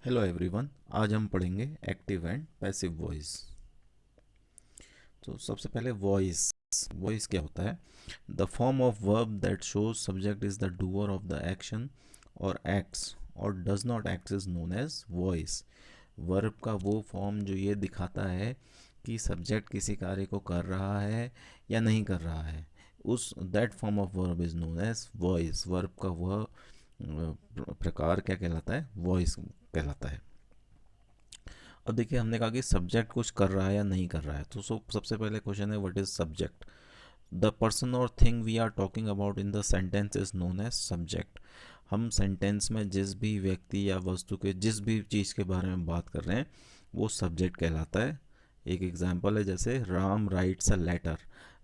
Hello everyone. आज हम पढ़ेंगे एक्टिव एंड पैसिव वॉइस। तो सबसे पहले वॉइस। वॉइस क्या होता है? The form of verb that shows subject is the doer of the action और एक्ट्स और does not act is known as voice. Verb का वो फॉर्म जो ये दिखाता है कि सब्जेक्ट किसी कार्य को कर रहा है या नहीं कर रहा है, उस that form of verb is known as voice. Verb का वह प्रकार क्या कहलाता है? वॉइस कहलाता है। अब देखिए, हमने कहा कि सब्जेक्ट कुछ कर रहा है या नहीं कर रहा है, तो सबसे पहले क्वेश्चन है, what is subject? The person और thing we are talking about in the sentence is known as subject. हम सेंटेंस में जिस भी व्यक्ति या वस्तु के जिस भी चीज़ के बारे में बात कर रहे हैं वो सब्जेक्ट कहलाता है। एक एग्जाम्पल है, जैसे Ram writes a letter.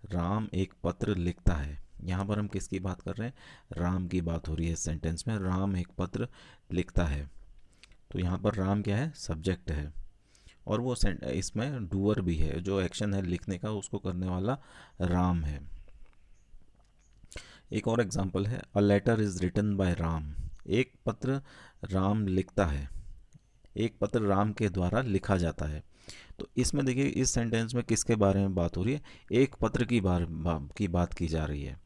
Ram एक पत्र लिखता है। यहाँ पर हम किसकी बात कर रहे हैं? राम की बात हो रही है। इस सेंटेंस में राम एक पत्र लिखता है, तो यहाँ पर राम क्या है? सब्जेक्ट है। और वो इसमें डूअर भी है, जो एक्शन है लिखने का उसको करने वाला राम है। एक और एग्जांपल है, a letter is written by Ram. एक पत्र राम लिखता है। एक पत्र राम के द्वारा लिखा जाता है। तो इसमें देखिए, इस सेंटेंस में किसके बारे में बात हो रही है? एक पत्र की बात की जा रही है।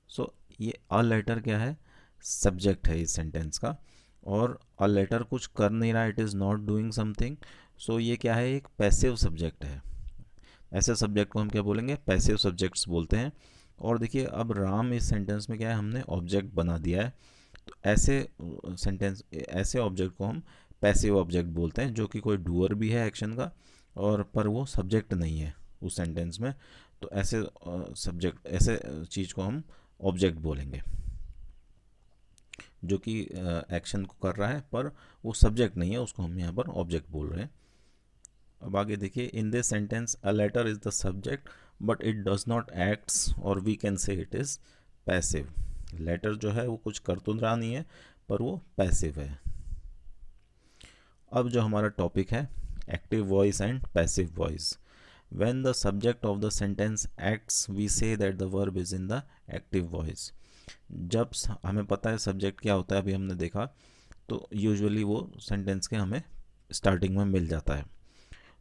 सो ये अ लेटर क्या है? सब्जेक्ट है इस सेंटेंस का। और अ लेटर कुछ कर नहीं रहा, it is not doing something. So ये क्या है? एक पैसिव सब्जेक्ट है। ऐसे सब्जेक्ट को हम क्या बोलेंगे? पैसिव सब्जेक्ट्स बोलते हैं। और देखिए, अब राम इस सेंटेंस में क्या है? हमने ऑब्जेक्ट बना दिया है। तो ऐसे ऑब्जेक्ट को हम पैसिव ऑब्जेक्ट बोलते हैं, जो कि कोई डूअर भी है एक्शन का, और पर वो सब्जेक्ट नहीं है उस सेंटेंस में। तो ऐसे चीज़ को हम ऑब्जेक्ट बोलेंगे, जो कि एक्शन को कर रहा है पर वो सब्जेक्ट नहीं है, उसको हम यहाँ पर ऑब्जेक्ट बोल रहे हैं। अब आगे देखिए, in this sentence a letter is the subject but it does not acts और we can say it is passive. Letter जो है वो कुछ कर तो रहा नहीं है, पर वो पैसिव है। अब जो हमारा टॉपिक है, active voice and passive voice. When the subject of the sentence acts we say that the verb is in the active voice. हमें पता है सब्जेक्ट क्या होता है, अभी हमने देखा, तो यूजुअली वो सेंटेंस के हमें स्टार्टिंग में मिल जाता है।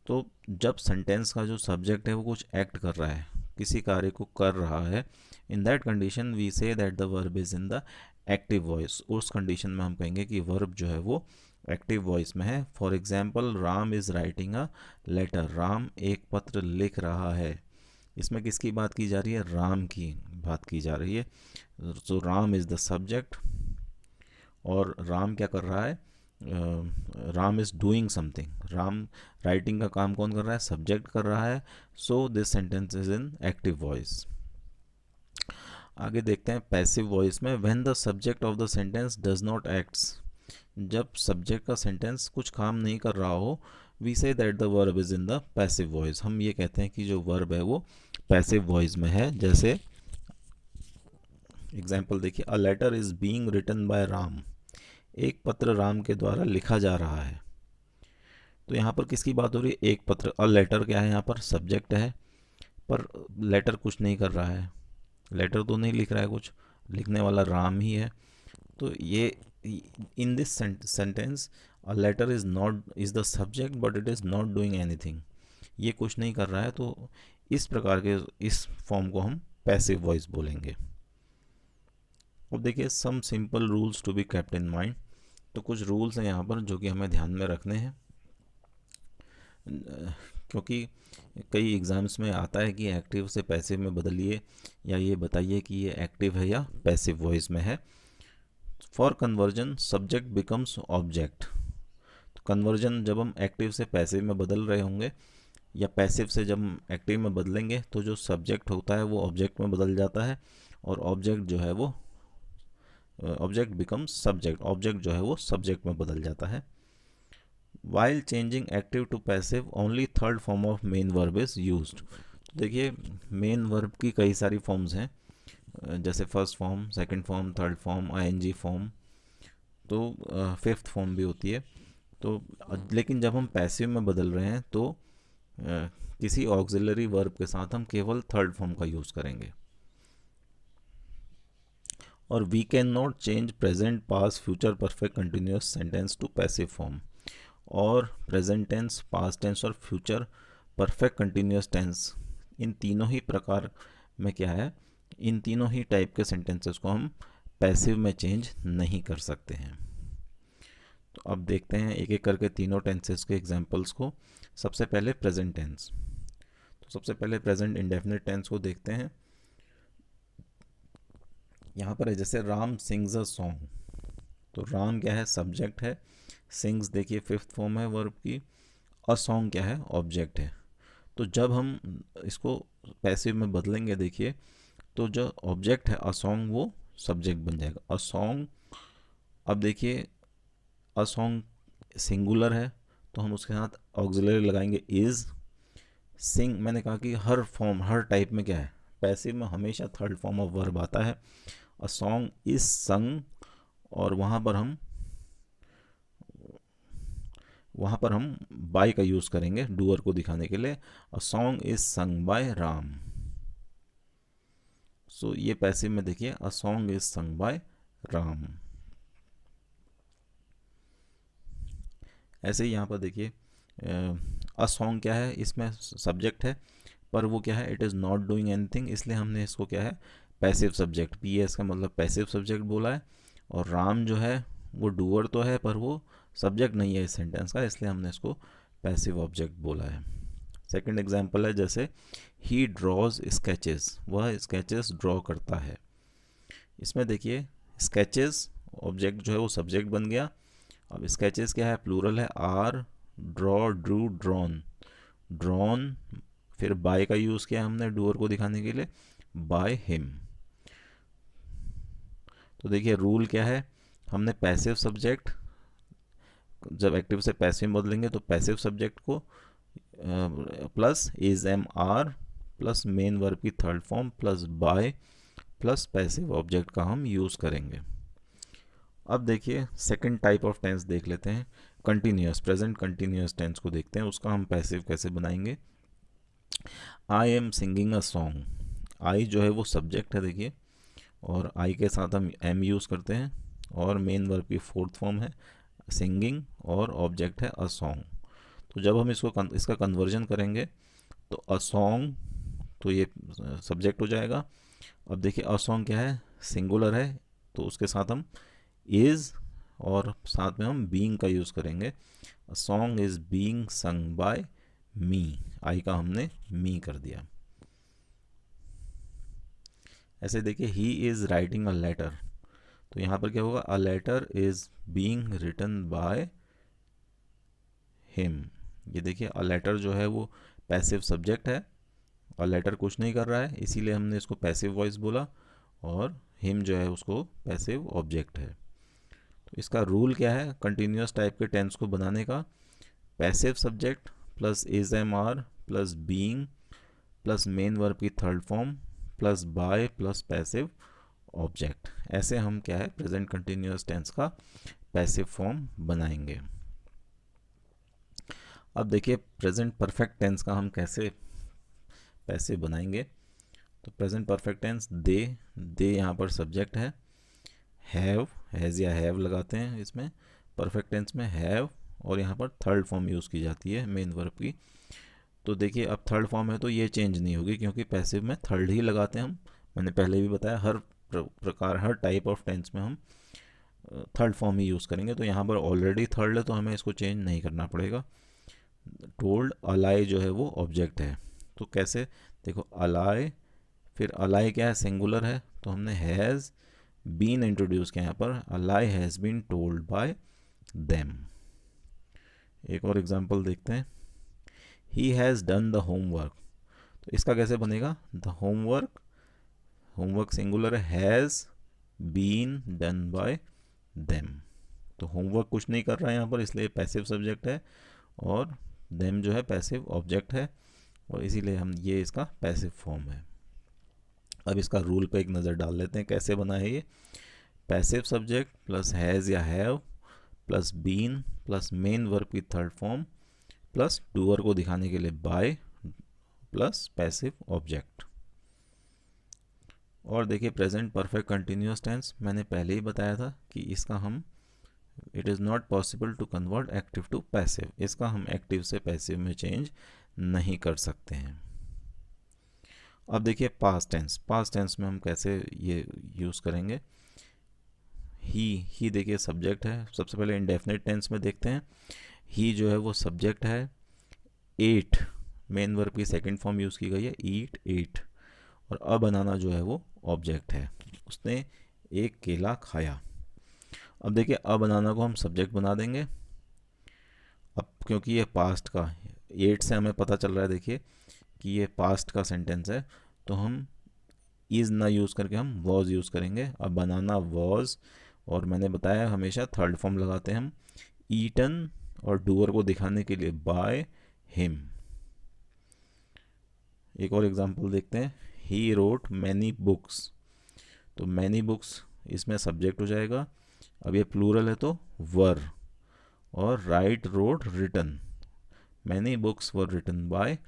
तो जब सेंटेंस का जो सब्जेक्ट है वो कुछ एक्ट कर रहा है, किसी कार्य को कर रहा है, in that condition we say that the verb is in the active voice. उस कंडीशन में हम कहेंगे कि वर्ब जो है वो एक्टिव वॉइस में है। For example, Ram is writing a letter. Ram एक पत्र लिख रहा है। इसमें किसकी बात की जा रही है? राम की बात की जा रही है। सो राम इज द सब्जेक्ट। और राम क्या कर रहा है? Ram is doing something. Ram writing का काम कौन कर रहा है? सब्जेक्ट कर रहा है। So this sentence is in active voice. आगे देखते हैं पैसिव वॉइस में, when the subject of the sentence does not acts. जब सब्जेक्ट का सेंटेंस कुछ काम नहीं कर रहा हो, we say that the verb is in the passive voice. हम ये कहते हैं कि जो वर्ब है वो पैसिव वॉइस में है। जैसे एग्जाम्पल देखिए, a letter is being written by Ram. एक पत्र राम के द्वारा लिखा जा रहा है। तो यहाँ पर किसकी बात हो रही है? एक पत्र। अ लेटर क्या है? यहाँ पर सब्जेक्ट है, पर लेटर कुछ नहीं कर रहा है। लेटर तो नहीं लिख रहा है, कुछ लिखने वाला राम ही है। तो ये, in this sentence, a letter is the subject but it is not doing anything. ये कुछ नहीं कर रहा है, तो इस प्रकार के इस फॉर्म को हम पैसिव वॉइस बोलेंगे। अब देखिए, some simple rules to be kept in mind. तो कुछ रूल्स हैं यहाँ पर जो कि हमें ध्यान में रखने हैं, क्योंकि कई एग्ज़ाम्स में आता है कि एक्टिव से पैसिव में बदलिए, या ये बताइए कि ये एक्टिव है या पैसिव वॉइस में है। For conversion subject becomes object. तो कन्वर्जन जब हम एक्टिव से पैसिव में बदल रहे होंगे, या पैसिव से जब हम एक्टिव में बदलेंगे, तो जो सब्जेक्ट होता है वो ऑब्जेक्ट में बदल जाता है, और ऑब्जेक्ट जो है वो ऑब्जेक्ट बिकम्स सब्जेक्ट। ऑब्जेक्ट जो है वो सब्जेक्ट में बदल जाता है। While changing active to passive only third form of main verb is used. देखिए, मेन वर्ब की कई सारी फॉर्म्स हैं, जैसे first form, second form, third form, ING form, तो फिफ्थ फॉर्म भी होती है। तो लेकिन जब हम पैसिव में बदल रहे हैं, तो किसी ऑक्सिलरी वर्ब के साथ हम केवल थर्ड फॉर्म का यूज़ करेंगे। और we can not change present past future perfect continuous sentence to passive form. और प्रेजेंट टेंस, पास्ट टेंस और फ्यूचर परफेक्ट कंटिन्यूस टेंस, इन तीनों ही प्रकार में क्या है, इन तीनों ही टाइप के सेंटेंसेस को हम पैसिव में चेंज नहीं कर सकते हैं। तो अब देखते हैं एक एक करके तीनों टेंसेस के एग्जांपल्स को। सबसे पहले प्रेजेंट टेंस। तो सबसे पहले प्रेजेंट इंडेफिनिट टेंस को देखते हैं। यहाँ पर है जैसे राम सिंग्स अ सॉन्ग, तो राम क्या है, सब्जेक्ट है। सिंग्स देखिए फिफ्थ फॉर्म है वर्ब की। अ सॉन्ग क्या है, ऑब्जेक्ट है। तो जब हम इसको पैसिव में बदलेंगे देखिए, तो जो ऑब्जेक्ट है अ सॉन्ग वो सब्जेक्ट बन जाएगा, अ सॉन्ग। अब देखिए अ सॉन्ग सिंगुलर है, तो हम उसके साथ ऑक्सिलरी लगाएंगे इज। सिंग मैंने कहा कि हर फॉर्म हर टाइप में क्या है, पैसिव में हमेशा थर्ड फॉर्म ऑफ वर्ब आता है। अ सॉन्ग इज संग, और वहाँ पर हम बाय का यूज़ करेंगे डूअर को दिखाने के लिए। A song is sung by Ram. So ये पैसिव में देखिए a song is sung by Ram. ऐसे ही यहाँ पर देखिए अ सॉन्ग क्या है, इसमें सब्जेक्ट है, पर वो क्या है, it is not doing anything, इसलिए हमने इसको क्या है, पैसिव सब्जेक्ट, पी एस का मतलब पैसिव सब्जेक्ट बोला है। और राम जो है वो डूअर तो है, पर वो सब्जेक्ट नहीं है इस सेंटेंस का, इसलिए हमने इसको पैसिव ऑब्जेक्ट बोला है। सेकंड एग्जांपल है जैसे ही ड्रॉज स्केचेस, वह स्केचेस ड्रॉ करता है। इसमें देखिए स्केचेस ऑब्जेक्ट जो है वो सब्जेक्ट बन गया। अब स्केचेस क्या है, प्लूरल है, are, draw, drew, drawn. Drawn, फिर बाय का यूज़ किया हमने डूअर को दिखाने के लिए, बाय हिम। तो देखिए रूल क्या है, हमने पैसिव सब्जेक्ट जब एक्टिव से पैसिव में बदलेंगे तो पैसिव सब्जेक्ट को plus is am are plus main verb की third form plus by plus passive object का हम यूज़ करेंगे। अब देखिए सेकंड टाइप ऑफ टेंस देख लेते हैं, कंटिन्यूस, प्रेजेंट कंटिन्यूस टेंस को देखते हैं, उसका हम पैसिव कैसे बनाएंगे। I am singing a song, I जो है वो सब्जेक्ट है देखिए, और आई के साथ हम एम यूज़ करते हैं, और मेन वर्ब की फोर्थ फॉर्म है सिंगिंग, और ऑब्जेक्ट है अ सॉन्ग। तो जब हम इसका कन्वर्जन करेंगे तो अ सॉन्ग, तो ये सब्जेक्ट हो जाएगा। अब देखिए अ सॉन्ग क्या है, सिंगुलर है, तो उसके साथ हम इज़ और साथ में हम बीइंग का यूज़ करेंगे। A song is being sung by me, I का हमने मी कर दिया। ऐसे देखिए ही इज़ राइटिंग अ लेटर, तो यहाँ पर क्या होगा, a letter is being written by him. ये देखिए अ लेटर जो है वो पैसिव सब्जेक्ट है, अ लेटर कुछ नहीं कर रहा है, इसीलिए हमने इसको पैसिव वॉइस बोला, और हिम जो है उसको पैसिव ऑब्जेक्ट है। तो इसका रूल क्या है कंटिन्यूस टाइप के टेंस को बनाने का, passive subject plus is am are plus being plus main verb की third form plus by plus passive object, ऐसे हम क्या है प्रेजेंट कंटिन्यूस टेंस का पैसिव फॉर्म बनाएंगे। अब देखिए प्रेजेंट परफेक्ट टेंस का हम कैसे पैसिव बनाएंगे। तो प्रेजेंट परफेक्ट टेंस दे यहाँ पर सब्जेक्ट है, हैव, हैज़ या हैव लगाते हैं इसमें, परफेक्ट टेंस में हैव, और यहाँ पर थर्ड फॉर्म यूज़ की जाती है मेन वर्ब की। तो देखिए अब थर्ड फॉर्म है तो ये चेंज नहीं होगी, क्योंकि पैसिव में थर्ड ही लगाते हैं हम। मैंने पहले भी बताया हर प्रकार हर टाइप ऑफ टेंस में हम थर्ड फॉर्म ही यूज़ करेंगे। तो यहाँ पर ऑलरेडी थर्ड है तो हमें इसको चेंज नहीं करना पड़ेगा। टोल्ड, अलाई जो है वो ऑब्जेक्ट है, तो कैसे, देखो अलाई, फिर अलाई क्या है, सिंगुलर है, तो हमने हैज़ बीन इंट्रोड्यूस किया यहाँ पर, a lie has been told by them. एक और एग्जांपल देखते हैं, he has done the homework, तो इसका कैसे बनेगा, द होमवर्क, होमवर्क सिंगुलर है, has been done by them. तो होमवर्क कुछ नहीं कर रहा है यहाँ पर, इसलिए पैसिव सब्जेक्ट है, और देम जो है पैसिव ऑब्जेक्ट है, और इसीलिए हम ये इसका पैसिव फॉर्म है। अब इसका रूल पे एक नज़र डाल लेते हैं कैसे बना है ये। पैसिव सब्जेक्ट प्लस हैज़ या have plus been plus main verb की थर्ड फॉर्म प्लस डूअर को दिखाने के लिए बाय प्लस पैसिव ऑब्जेक्ट। और देखिए प्रेजेंट परफेक्ट कंटिन्यूस टेंस मैंने पहले ही बताया था कि इसका हम it is not possible to convert active to passive, इसका हम एक्टिव से पैसिव में चेंज नहीं कर सकते हैं। अब देखिए पास्ट टेंस, पास्ट टेंस में हम कैसे ये यूज़ करेंगे। ही देखिए सब्जेक्ट है। सबसे पहले इंडेफिनिट टेंस में देखते हैं। ही जो है वो सब्जेक्ट है। एट मेन वर्ब की सेकंड फॉर्म यूज़ की गई है, ईट एट। और अ बनाना जो है वो ऑब्जेक्ट है, उसने एक केला खाया। अब देखिए अ बनाना को हम सब्जेक्ट बना देंगे। अब क्योंकि ये पास्ट का, एट से हमें पता चल रहा है देखिए कि ये पास्ट का सेंटेंस है, तो हम इज़ ना यूज़ करके हम वॉज यूज़ करेंगे। अब बनाना वॉज, और मैंने बताया हमेशा थर्ड फॉर्म लगाते हैं हम। ईटन और डूअर को दिखाने के लिए बाय हिम। एक और एग्जांपल देखते हैं। ही रोट मैनी बुक्स, तो मैनी बुक्स इसमें सब्जेक्ट हो जाएगा। अब ये प्लूरल है तो वर। और write wrote written, many books were written by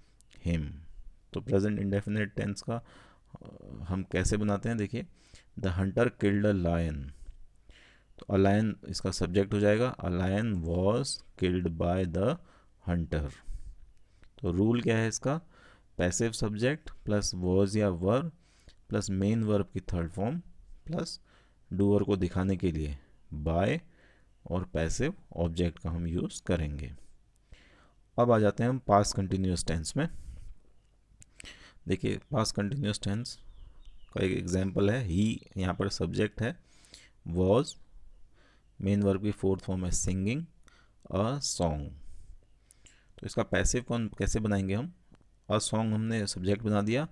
him. तो प्रेजेंट इंडेफिनिट टेंस का हम कैसे बनाते हैं देखिए। The hunter killed a lion, तो अ लायन इसका सब्जेक्ट हो जाएगा। A lion was killed by the hunter. तो रूल क्या है इसका, पैसिव सब्जेक्ट प्लस वॉज या वर प्लस मेन वर्ब की थर्ड फॉर्म प्लस डूअर को दिखाने के लिए बाय और पैसिव ऑब्जेक्ट का हम यूज़ करेंगे। अब आ जाते हैं हम पास्ट कंटिन्यूस टेंस में। देखिए पास्ट कंटिन्यूस टेंस का एक एग्जांपल है। ही यहाँ पर सब्जेक्ट है, वॉज मेन वर्ब की फोर्थ फॉर्म है सिंगिंग अ सॉन्ग। तो इसका पैसिव कौन कैसे बनाएंगे हम। अ सॉन्ग हमने सब्जेक्ट बना दिया।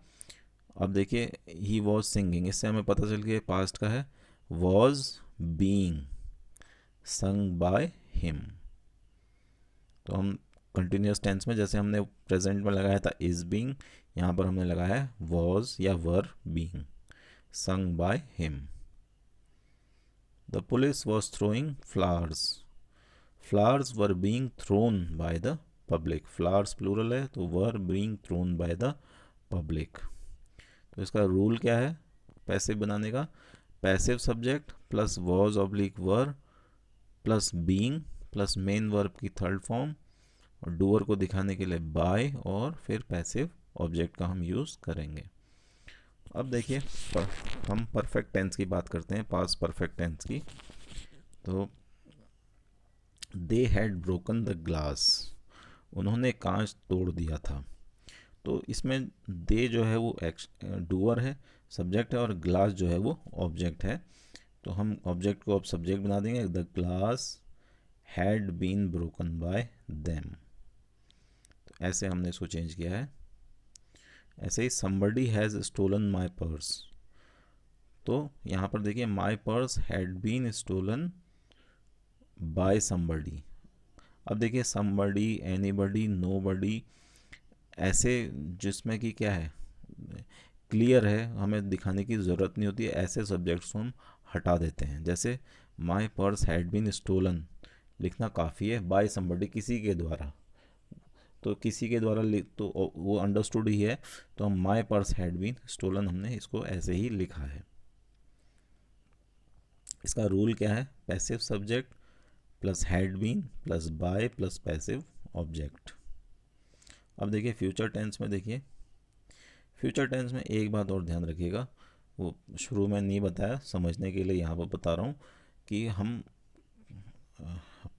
अब देखिए ही वॉज सिंगिंग, इससे हमें पता चल गया पास्ट का है। Was being sung by him. तो हम कंटिन्यूस टेंस में जैसे हमने प्रेजेंट में लगाया था इज बीइंग, यहाँ पर हमने लगाया है वॉज या were being sung by him. The police was throwing flowers, flowers were being thrown by the public. Flowers plural है तो were being thrown by the public. तो इसका रूल क्या है पैसिव बनाने का, passive subject plus was oblique were plus being plus main verb की third form और डूअर को दिखाने के लिए बाय और फिर पैसिव ऑब्जेक्ट का हम यूज़ करेंगे। अब देखिए हम परफेक्ट टेंस की बात करते हैं, पास्ट परफेक्ट टेंस की। तो they had broken the glass, उन्होंने कांच तोड़ दिया था। तो इसमें दे जो है वो डूअर है, सब्जेक्ट है, और ग्लास जो है वो ऑब्जेक्ट है। तो हम ऑब्जेक्ट को अब सब्जेक्ट बना देंगे। The glass had been broken by them, ऐसे हमने इसको चेंज किया है। ऐसे ही somebody has stolen my purse, तो यहाँ पर देखिए my purse had been stolen by somebody। अब देखिए somebody, anybody, nobody, ऐसे जिसमें कि क्या है क्लियर है, हमें दिखाने की ज़रूरत नहीं होती है, ऐसे सब्जेक्ट्स को हम हटा देते हैं। जैसे my purse had been stolen लिखना काफ़ी है, बाय somebody किसी के द्वारा, तो किसी के द्वारा तो वो अंडरस्टूड ही है। तो हम my purse had been stolen हमने इसको ऐसे ही लिखा है। इसका रूल क्या है, passive subject plus had been plus by plus passive object. अब देखिए फ्यूचर टेंस में, देखिए फ्यूचर टेंस में एक बात और ध्यान रखिएगा, वो शुरू में नहीं बताया, समझने के लिए यहाँ पर बता रहा हूँ कि हम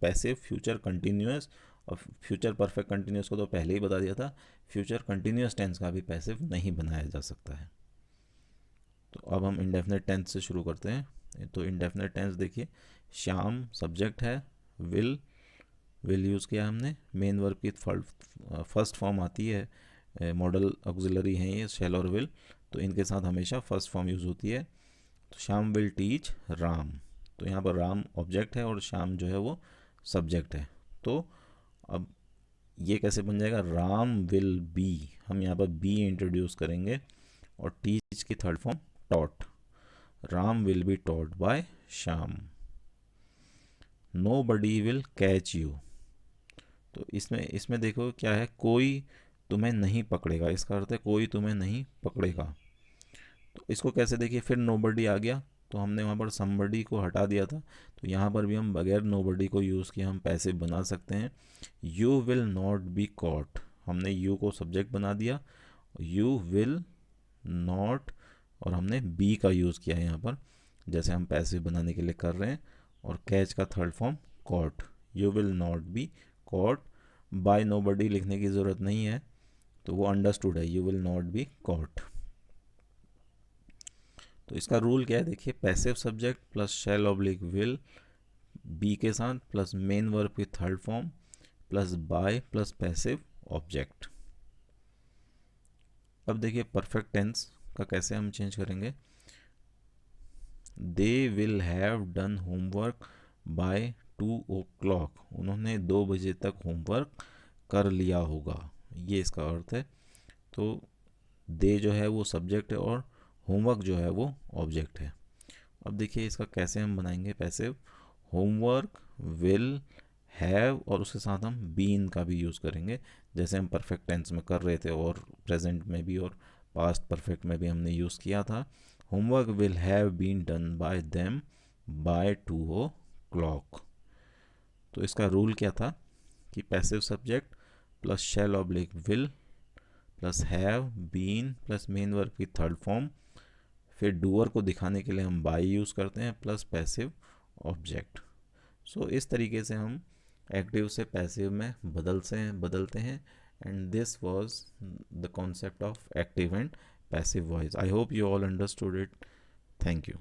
पैसिव फ्यूचर कंटिन्यूस और फ्यूचर परफेक्ट कंटिन्यूस को तो पहले ही बता दिया था, फ्यूचर कंटिन्यूस टेंस का भी पैसिव नहीं बनाया जा सकता है। तो अब हम इंडेफिनिट टेंस से शुरू करते हैं। तो इंडेफिनिट टेंस देखिए, श्याम सब्जेक्ट है, विल यूज़ किया हमने, मेन वर्ब की फर्स्ट फॉर्म आती है, मॉडल ऑक्सिलरी हैं ये शैल और विल, तो इनके साथ हमेशा फर्स्ट फॉर्म यूज़ होती है। तो श्याम विल टीच राम, तो यहाँ पर राम ऑब्जेक्ट है और श्याम जो है वो सब्जेक्ट है। तो अब ये कैसे बन जाएगा, राम विल बी, हम यहाँ पर बी इंट्रोड्यूस करेंगे और टीच की third form taught, Ram will be taught by Shyam. Nobody will catch you, तो इसमें देखो क्या है, कोई तुम्हें नहीं पकड़ेगा, इसका अर्थ है कोई तुम्हें नहीं पकड़ेगा। तो इसको कैसे देखिए, फिर नो बडी आ गया, तो हमने वहाँ पर somebody को हटा दिया था, तो यहाँ पर भी हम बगैर nobody को यूज़ किए हम पैसिव बना सकते हैं। You will not be caught, हमने you को सब्जेक्ट बना दिया, you will not और हमने be का यूज़ किया है यहाँ पर, जैसे हम पैसिव बनाने के लिए कर रहे हैं, और कैच का third form caught, you will not be caught। by nobody लिखने की ज़रूरत नहीं है, तो वो अंडरस्टूड है, you will not be caught। तो इसका रूल क्या है देखिए, passive subject plus shall oblique will be के साथ प्लस मेन वर्ब की third form plus by plus passive object. अब देखिए परफेक्ट टेंस का कैसे हम चेंज करेंगे। They will have done homework by 2 o'clock, उन्होंने 2 बजे तक होमवर्क कर लिया होगा, ये इसका अर्थ है। तो दे जो है वो सब्जेक्ट है और होमवर्क जो है वो ऑब्जेक्ट है। अब देखिए इसका कैसे हम बनाएंगे पैसिव, होमवर्क विल हैव और उसके साथ हम बीन का भी यूज़ करेंगे, जैसे हम परफेक्ट टेंस में कर रहे थे और प्रेजेंट में भी और पास्ट परफेक्ट में भी हमने यूज़ किया था। Homework will have been done by them by 2 o'clock। तो इसका रूल क्या था कि passive subject plus shall oblique will plus have been plus main verb की थर्ड फॉर्म, फिर डूअर को दिखाने के लिए हम बाय यूज़ करते हैं प्लस पैसिव ऑब्जेक्ट। सो इस तरीके से हम एक्टिव से पैसिव में बदलते हैं। And this was the concept of active and passive voice. I hope you all understood it. Thank you.